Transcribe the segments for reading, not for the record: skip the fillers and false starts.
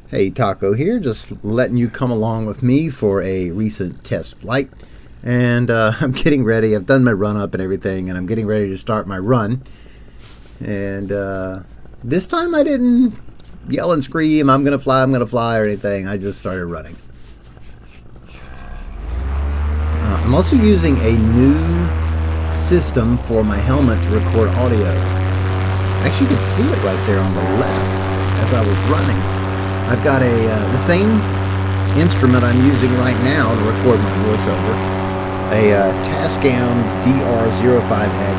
Hey, Taco here, just letting you come along with me for a recent test flight. And I'm getting ready. I've done my run up and everything, and I'm getting ready to start my run. And this time I didn't yell and scream, I'm going to fly, or anything. I just started running. I'm also using a new system for my helmet to record audio. Actually, you can see it right there on the left as I was running. I've got the same instrument I'm using right now to record my voiceover, a Tascam DR05X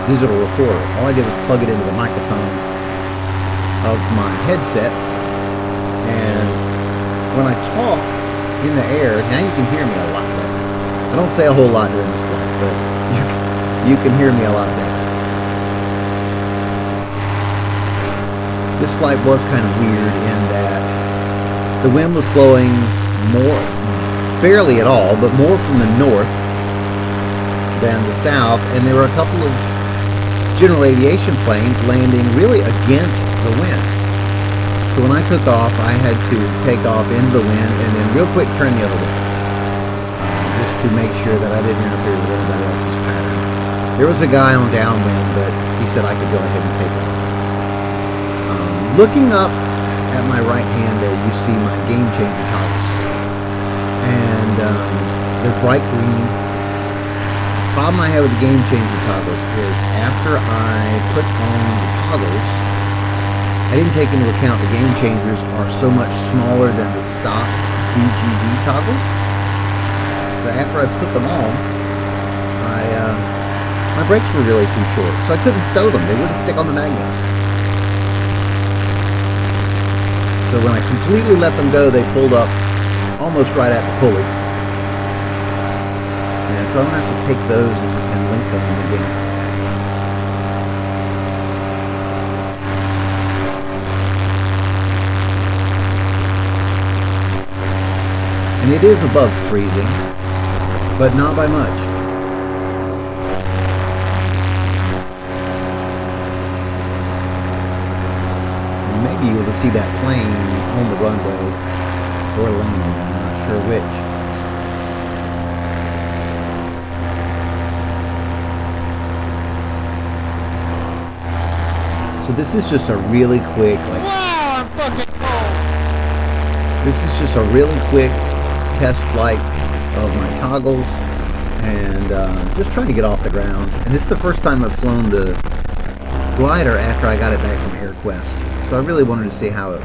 digital recorder. All I did was plug it into the microphone of my headset, and when I talk in the air, now you can hear me a lot better. I don't say a whole lot during this flight, but you can hear me a lot better. This flight was kind of weird in that the wind was blowing barely at all, but more from the north than the south, and there were a couple of general aviation planes landing really against the wind. So when I took off, I had to take off into the wind and then real quick turn the other way, just to make sure that I didn't interfere with anybody else's pattern. There was a guy on downwind, but he said I could go ahead and take off. Looking up at my right hand there, you see my game changer toggles, and they're bright green. The problem I have with the game changer toggles is after I put on the toggles, I didn't take into account the game changers are so much smaller than the stock BGD toggles. So after I put them on, my brakes were really too short, so I couldn't stow them. They wouldn't stick on the magnets. So when I completely let them go, they pulled up almost right at the pulley. And so I'm going to have to take those and lengthen them again. And it is above freezing, but not by much. Maybe you'll see that plane on the runway or landing, I'm not sure which. So this is just a really quick, wow, I'm fucking cold. This is just a really quick test flight of my toggles and just trying to get off the ground. And this is the first time I've flown the glider after I got it back from Airquest. So I really wanted to see how it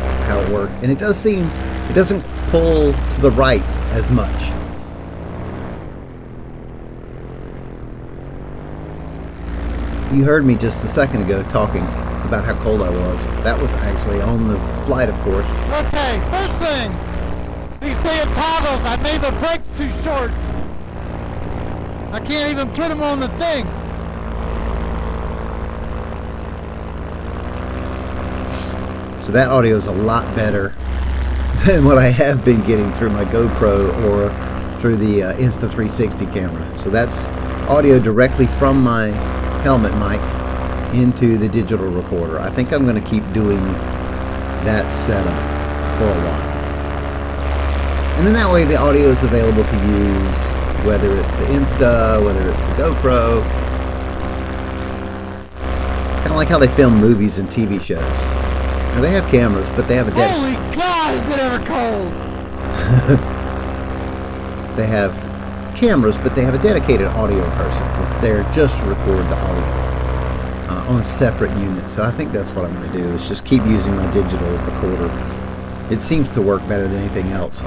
worked, and it doesn't pull to the right as much. You heard me just a second ago talking about how cold I was. That was actually on the flight, of course. Okay, first thing, these damn toggles, I made the brakes too short. I can't even put them on the thing. So that audio is a lot better than what I have been getting through my GoPro or through the Insta360 camera. So that's audio directly from my helmet mic into the digital recorder. I think I'm going to keep doing that setup for a while. And then that way the audio is available to use, whether it's the Insta, whether it's the GoPro. Kind of like how they film movies and TV shows. Now, they have cameras, but they have a Holy God, is it ever cold? They have cameras, but they have a dedicated audio person that's there just to record the audio on a separate unit. So I think that's what I'm going to do, is just keep using my digital recorder. It seems to work better than anything else.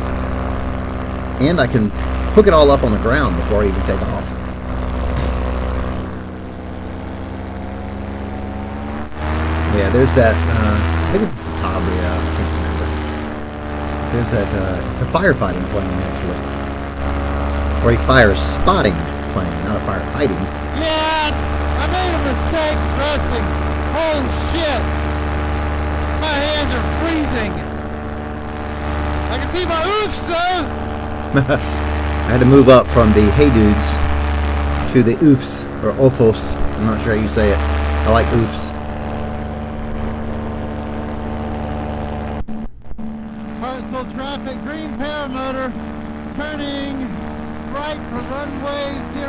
And I can hook it all up on the ground before I even take off. Yeah, there's that, I think it's a Tabria, I can't remember. There's that, it's a firefighting plane, actually. Or a fire spotting plane, not a firefighting. Yeah, I made a mistake dressing. Holy shit. My hands are freezing. I can see my oofs though. I had to move up from the hey dudes to the oofs, or ophos. I'm not sure how you say it. I like oofs. visual traffic, green paramotor, turning right for runway 03,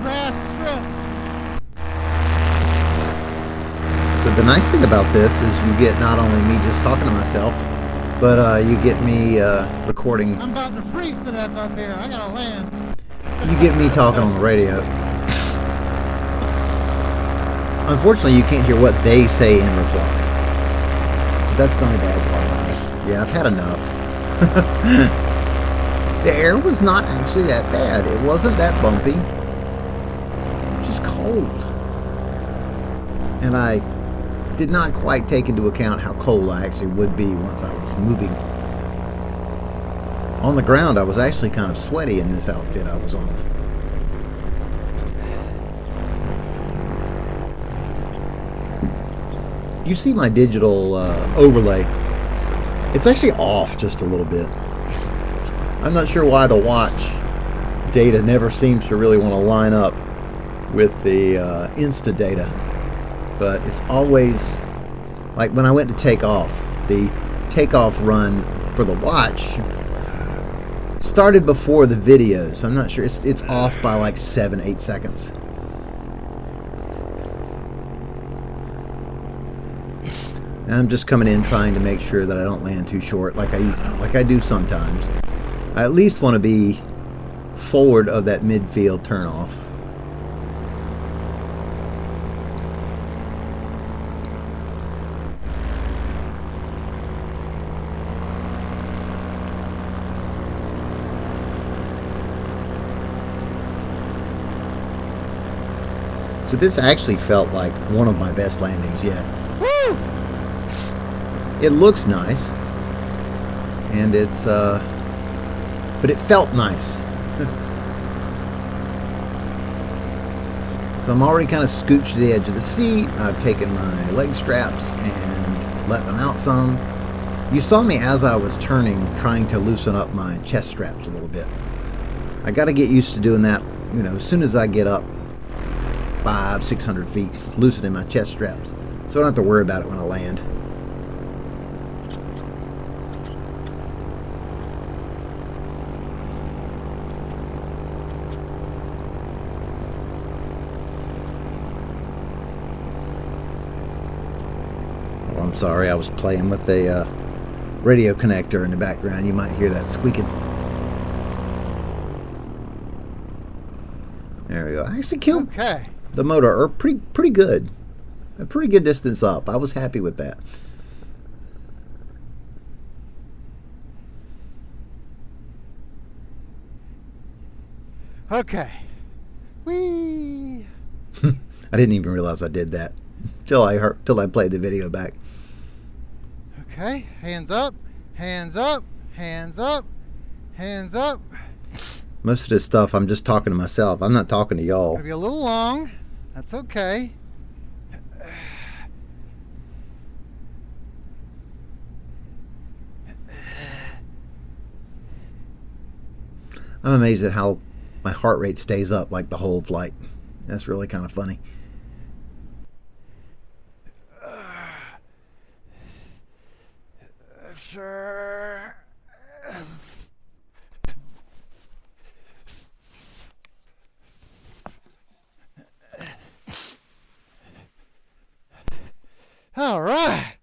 grass strip. So the nice thing about this is you get not only me just talking to myself, but you get me recording. I'm about to freeze to death up here. I gotta land. You get me talking on the radio. Unfortunately, you can't hear what they say in reply. So that's the only bad part about it. Yeah, I've had enough. The air was not actually that bad. It wasn't that bumpy. Just cold. And I did not quite take into account how cold I actually would be once I was moving. On the ground, I was actually kind of sweaty in this outfit I was on. You see my digital overlay. It's actually off just a little bit. I'm not sure why the watch data never seems to really want to line up with the Insta data. But it's always, like when I went to take off, the takeoff run for the watch started before the video, so I'm not sure. It's off by like 7-8 seconds. And I'm just coming in trying to make sure that I don't land too short like I do sometimes. I at least want to be forward of that midfield turnoff. So this actually felt like one of my best landings yet. Woo! It looks nice, and it's but it felt nice. So I'm already kind of scooched to the edge of the seat. I've taken my leg straps and let them out some. You saw me as I was turning, trying to loosen up my chest straps a little bit. I got to get used to doing that, you know, as soon as I get up 500-600 feet, loosening my chest straps, so I don't have to worry about it when I land. Oh, I'm sorry, I was playing with a radio connector in the background. You might hear that squeaking. There we go. I actually killed the motor, or pretty good. A pretty good distance up. I was happy with that. Okay. Whee! I didn't even realize I did that till I played the video back. Okay, hands up, hands up, hands up, hands up. Most of this stuff I'm just talking to myself. I'm not talking to y'all. Maybe a little long. That's okay. I'm amazed at how my heart rate stays up like the whole flight. That's really kind of funny. Sure. All right.